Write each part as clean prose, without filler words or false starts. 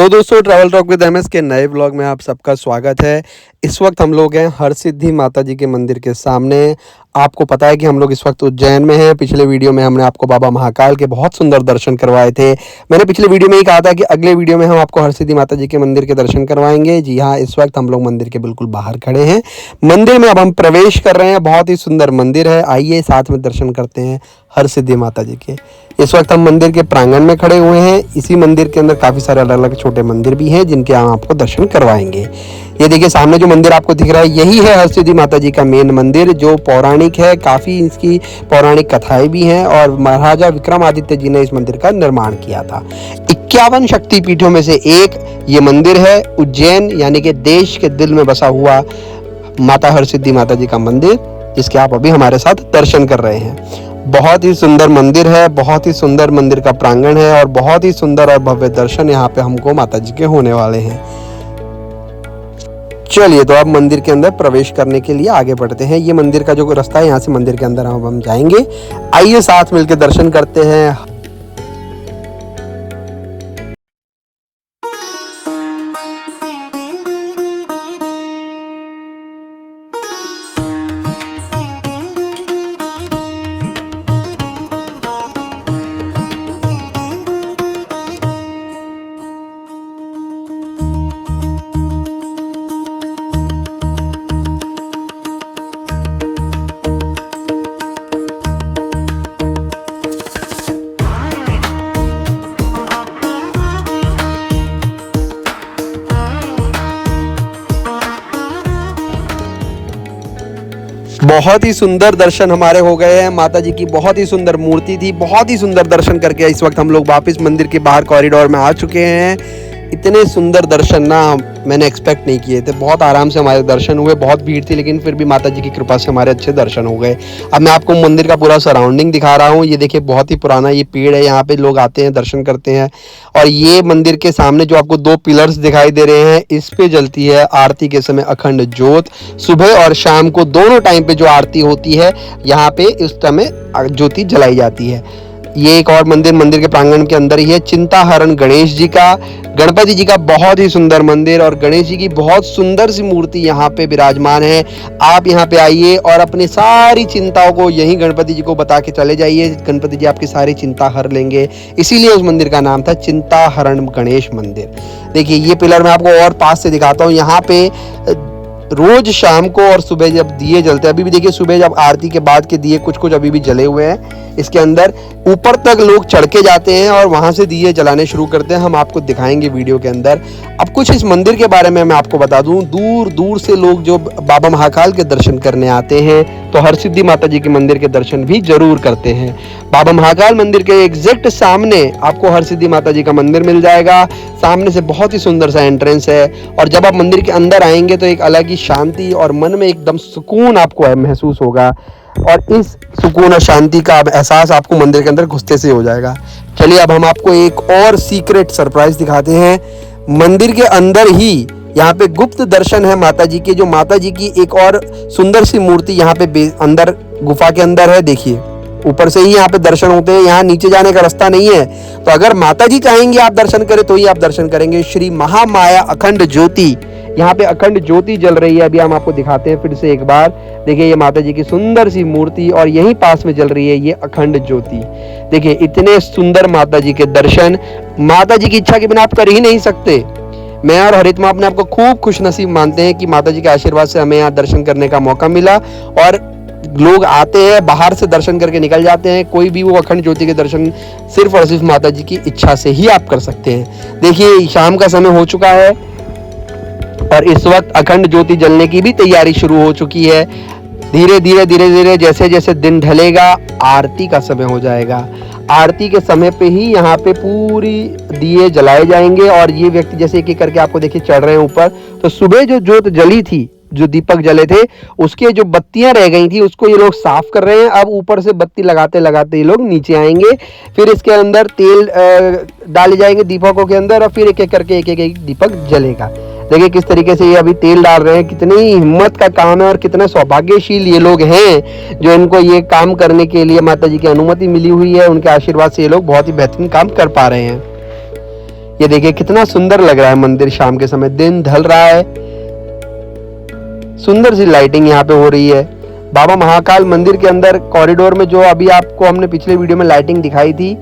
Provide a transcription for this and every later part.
Hello दोस्तों, travel talk with MS के नए व्लॉग में आप सबका स्वागत है। इस वक्त हम लोग हैं हरसिद्धि माता जी के मंदिर के सामने। आपको पता है कि हम लोग इस वक्त उज्जैन में हैं। पिछले वीडियो में हमने आपको बाबा महाकाल के बहुत सुंदर दर्शन करवाए थे। मैंने पिछले वीडियो में ही कहा था कि अगले वीडियो में हम आपको हरसिद्धि माता जी के मंदिर के दर्शन करवाएंगे। जी हाँ, इस वक्त हम लोग मंदिर के बिल्कुल बाहर खड़े हैं। मंदिर में अब हम प्रवेश कर रहे हैं। बहुत ही सुंदर मंदिर है, आइए साथ में दर्शन करते हैं हरसिद्धि माता जी के। इस वक्त हम मंदिर के प्रांगण में खड़े हुए हैं। इसी मंदिर के अंदर काफ़ी सारे अलग अलग छोटे मंदिर भी हैं जिनके हम आपको दर्शन करवाएंगे। ये देखिए सामने जो मंदिर आपको दिख रहा है, यही है हरसिद्धि माता जी का मेन मंदिर, जो पौराणिक है। काफ़ी इसकी पौराणिक कथाएं भी हैं और महाराजा विक्रमादित्य जी ने इस मंदिर का निर्माण किया था। 51 शक्तिपीठों में से एक ये मंदिर है। उज्जैन यानी कि देश के दिल में बसा हुआ माता हरसिद्धि माता जी का मंदिर, जिसके आप अभी हमारे साथ दर्शन कर रहे हैं। बहुत ही सुंदर मंदिर है, बहुत ही सुंदर मंदिर का प्रांगण है और बहुत ही सुंदर और भव्य दर्शन यहाँ पे हमको माता जी के होने वाले हैं। चलिए तो अब मंदिर के अंदर प्रवेश करने के लिए आगे बढ़ते हैं। ये मंदिर का जो रास्ता है, यहाँ से मंदिर के अंदर हम जाएंगे। आइए साथ मिलकर दर्शन करते हैं। बहुत ही सुंदर दर्शन हमारे हो गए हैं। माता जी की बहुत ही सुंदर मूर्ति थी। बहुत ही सुंदर दर्शन करके इस वक्त हम लोग वापस मंदिर के बाहर कॉरिडोर में आ चुके हैं। इतने सुंदर दर्शन ना मैंने एक्सपेक्ट नहीं किए थे। बहुत आराम से हमारे दर्शन हुए। बहुत भीड़ थी लेकिन फिर भी माता जी की कृपा से हमारे अच्छे दर्शन हो गए। अब मैं आपको मंदिर का पूरा सराउंडिंग दिखा रहा हूँ। ये देखिए बहुत ही पुराना ये पेड़ है, यहाँ पे लोग आते हैं, दर्शन करते हैं। और ये मंदिर के सामने जो आपको दो पिलर्स दिखाई दे रहे हैं, इस पे जलती है आरती के समय अखंड ज्योत। सुबह और शाम को दोनों टाइम पे जो आरती होती है, यहाँ पे उस समय ज्योति जलाई जाती है। ये एक और मंदिर के प्रांगण के अंदर ही है, चिंताहरण गणेश जी का, गणपति जी का बहुत ही सुंदर मंदिर और गणेश जी की बहुत सुंदर सी मूर्ति यहाँ पे विराजमान है। आप यहाँ पे आइए और अपनी सारी चिंताओं को यहीं गणपति जी को बता के चले जाइए। गणपति जी आपकी सारी चिंता हर लेंगे। इसीलिए उस मंदिर का नाम था चिंताहरण गणेश मंदिर। देखिए ये पिलर मैं आपको और पास से दिखाता हूँ। यहाँ पे रोज शाम को और सुबह जब दिए जलते हैं, अभी भी देखिए सुबह जब आरती के बाद के दिए कुछ अभी भी जले हुए हैं। इसके अंदर ऊपर तक लोग चढ़ के जाते हैं और वहां से दिए जलाने शुरू करते हैं। हम आपको दिखाएंगे वीडियो के अंदर। अब कुछ इस मंदिर के बारे में मैं आपको बता दूं। दूर दूर से लोग जो बाबा महाकाल के दर्शन करने आते हैं तो हरसिद्धि माता जी के मंदिर के दर्शन भी जरूर करते हैं। बाबा महाकाल मंदिर के एग्जैक्ट सामने आपको हरसिद्धि माता जी का मंदिर मिल जाएगा। सामने से बहुत ही सुंदर सा एंट्रेंस है और जब आप मंदिर के अंदर आएंगे तो एक अलग ही शांति और मन में एकदम सुकून आपको महसूस होगा। और इस सुकून और शांति का एहसास आपको मंदिर के अंदर घुसते से हो जाएगा। चलिए अब हम आपको एक और सीक्रेट सरप्राइज दिखाते हैं। मंदिर के अंदर ही यहाँ पे गुप्त दर्शन है माता जी के। जो माता जी की एक और सुंदर सी मूर्ति यहाँ पे अंदर गुफा के अंदर है। देखिए ऊपर से ही यहाँ पे दर्शन होते हैं, यहाँ नीचे जाने का रास्ता नहीं है। तो अगर माता जी चाहेंगे आप दर्शन करें तो ही आप दर्शन करेंगे। श्री महामाया अखंड ज्योति, यहाँ पे अखंड ज्योति जल रही है। अभी हम आपको दिखाते हैं फिर से एक बार। देखिए ये माता जी की सुंदर सी मूर्ति और यहीं पास में जल रही है ये अखंड ज्योति। देखिए इतने सुंदर माता जी के दर्शन माता जी की इच्छा के बिना आप कर ही नहीं सकते। मैं और हरितमा अपने आपको खूब खुशनसीब मानते हैं कि माता जी के आशीर्वाद से हमें यहाँ दर्शन करने का मौका मिला। और लोग आते हैं, बाहर से दर्शन करके निकल जाते हैं। कोई भी वो अखंड ज्योति के दर्शन सिर्फ और सिर्फ माता जी की इच्छा से ही आप कर सकते हैं। देखिए शाम का समय हो चुका है और इस वक्त अखंड ज्योति जलने की भी तैयारी शुरू हो चुकी है। धीरे धीरे जैसे जैसे दिन ढलेगा आरती का समय हो जाएगा। आरती के समय पे ही यहाँ पे पूरी दिए जलाए जाएंगे और ये व्यक्ति जैसे एक एक करके आपको देखिए चढ़ रहे हैं ऊपर। तो सुबह जो ज्योत जली थी, जो दीपक जले थे, उसके जो बत्तियां रह गई थी उसको ये लोग साफ कर रहे हैं। अब ऊपर से बत्ती लगाते लगाते ये लोग नीचे आएंगे। फिर इसके अंदर तेल डाले जाएंगे दीपकों के अंदर और फिर एक एक करके एक दीपक जलेगा। देखिए किस तरीके से ये अभी तेल डाल रहे हैं। कितनी हिम्मत का काम है और कितने सौभाग्यशील ये लोग हैं जो इनको ये काम करने के लिए माता जी की अनुमति मिली हुई है। उनके आशीर्वाद से ये लोग बहुत ही बेहतरीन काम कर पा रहे हैं। ये देखिए कितना सुंदर लग रहा है मंदिर। शाम के समय दिन ढल रहा है, सुंदर सी लाइटिंग यहाँ पे हो रही है। बाबा महाकाल मंदिर के अंदर कॉरिडोर में जो अभी आपको हमने पिछले वीडियो में लाइटिंग दिखाई थी,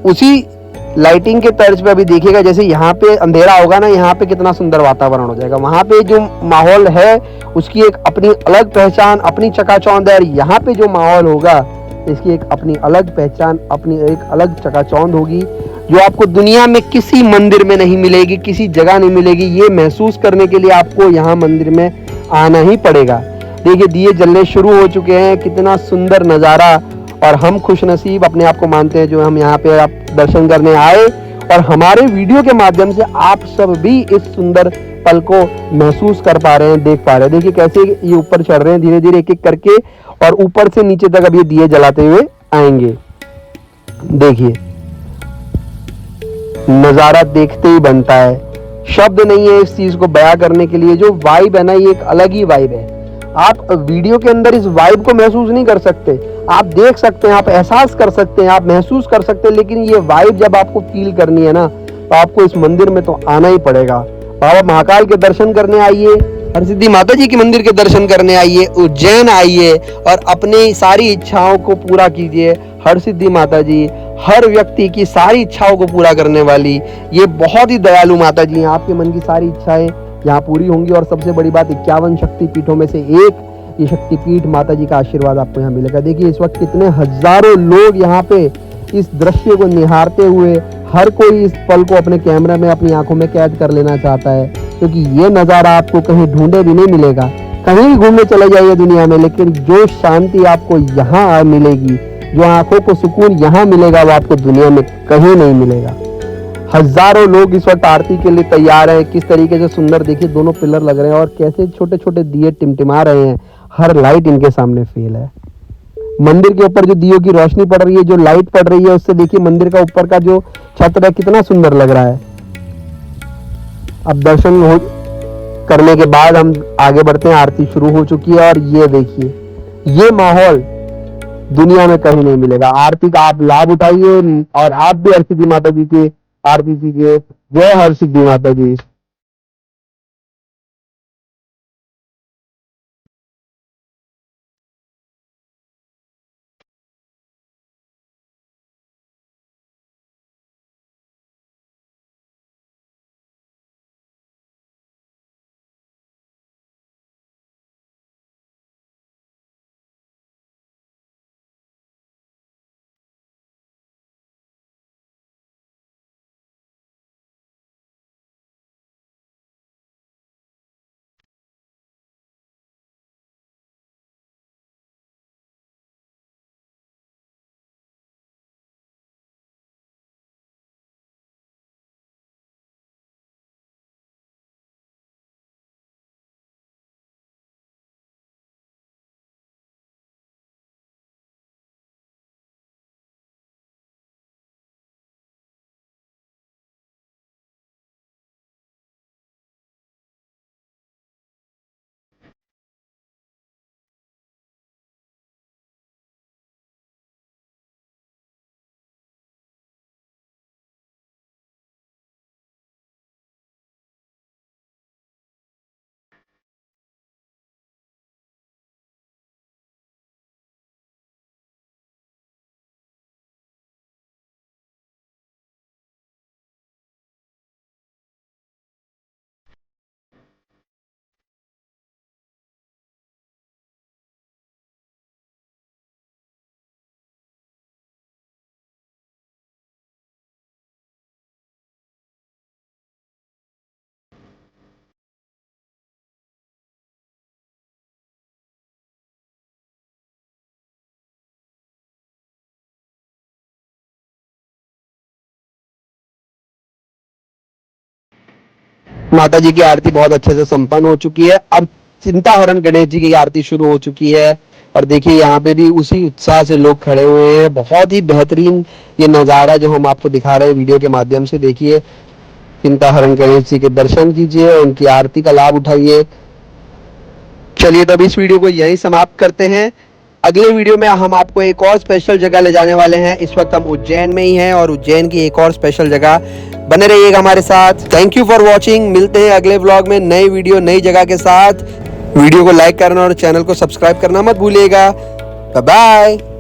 उसी लाइटिंग के तर्ज पे अभी देखिएगा जैसे यहाँ पे अंधेरा होगा ना, यहाँ पे कितना सुंदर वातावरण हो जाएगा। वहां पे जो माहौल है उसकी एक अपनी अलग पहचान, अपनी चकाचौंध है। यहाँ पे जो माहौल होगा इसकी एक अपनी अलग पहचान, अपनी एक अलग चकाचौंध होगी, जो आपको दुनिया में किसी मंदिर में नहीं मिलेगी, किसी जगह नहीं मिलेगी। ये महसूस करने के लिए आपको यहाँ मंदिर में आना ही पड़ेगा। देखिए दिए जलने शुरू हो चुके हैं, कितना सुंदर नज़ारा। और हम खुश नसीब अपने आप को मानते हैं जो हम यहाँ पे आप दर्शन करने आए, और हमारे वीडियो के माध्यम से आप सब भी इस सुंदर पल को महसूस कर पा रहे हैं, देख पा रहे हैं। देखिए कैसे ये ऊपर चढ़ रहे हैं धीरे धीरे एक एक करके, और ऊपर से नीचे तक अब ये दिए जलाते हुए आएंगे। देखिए नजारा देखते ही बनता है, शब्द नहीं है इस चीज को बयां करने के लिए। जो वाइब है ना, ये एक अलग ही वाइब है। आप वीडियो के अंदर इस वाइब को महसूस नहीं कर सकते, आप देख सकते हैं, आप एहसास कर सकते हैं, आप महसूस कर सकते हैं, लेकिन ये वाइब जब आपको फील करनी है ना, तो आपको इस मंदिर में तो आना ही पड़ेगा। बाबा महाकाल के दर्शन करने आइए, हरसिद्धि माता जी के मंदिर के दर्शन करने आइए, उज्जैन आइए और अपनी सारी इच्छाओं को पूरा कीजिए। हरसिद्धि माता जी हर व्यक्ति की सारी इच्छाओं को पूरा करने वाली ये बहुत ही दयालु माता जी हैं। आपके मन की सारी इच्छाएं यहाँ पूरी होंगी। और सबसे बड़ी बात, 51 शक्तिपीठों में से एक ये शक्तिपीठ माता जी का आशीर्वाद आपको यहाँ मिलेगा। देखिए इस वक्त कितने हजारों लोग यहाँ पे इस दृश्य को निहारते हुए, हर कोई इस पल को अपने कैमरा में, अपनी आंखों में कैद कर लेना चाहता है, क्योंकि ये नज़ारा आपको कहीं ढूंढे भी नहीं मिलेगा। कहीं भी घूमने चले जाइए दुनिया में, लेकिन जो शांति आपको यहाँ मिलेगी, जो आंखों को सुकून यहाँ मिलेगा, वो आपको दुनिया में कहीं नहीं मिलेगा। हजारों लोग इस वक्त आरती के लिए तैयार हैं। किस तरीके से सुंदर देखिए दोनों पिलर लग रहे हैं और कैसे छोटे छोटे दिए टिमटिमा रहे हैं। हर लाइट इनके सामने फेल है। मंदिर के ऊपर जो दियों की रोशनी पड़ रही है, जो लाइट पड़ रही है, उससे देखिए मंदिर का ऊपर का जो छत है कितना सुंदर लग रहा है। अब दर्शन करने के बाद हम आगे बढ़ते हैं। आरती शुरू हो चुकी है और ये देखिए ये माहौल दुनिया में कहीं नहीं मिलेगा। आरती का आप लाभ उठाइए और आप भी हरसिद्धि माता जी की आरती कीजिए। जय हरसिद्धि माता जी। माता जी की आरती बहुत अच्छे से संपन्न हो चुकी है। अब चिंताहरण गणेश जी की आरती शुरू हो चुकी है और देखिए यहाँ पे भी उसी उत्साह से लोग खड़े हुए हैं। बहुत ही बेहतरीन ये नज़ारा जो हम आपको दिखा रहे हैं वीडियो के माध्यम से। देखिए चिंताहरण गणेश जी के दर्शन कीजिए, उनकी आरती का लाभ उठाइए। चलिए तो अब इस वीडियो को यही समाप्त करते हैं। अगले वीडियो में हम आपको एक और स्पेशल जगह ले जाने वाले हैं। इस वक्त हम उज्जैन में ही हैं और उज्जैन की एक और स्पेशल जगह। बने रहिएगा हमारे साथ। Thank you for watching. मिलते हैं अगले व्लॉग में नई वीडियो नई जगह के साथ। वीडियो को लाइक करना और चैनल को सब्सक्राइब करना मत भूलिएगा। Bye bye.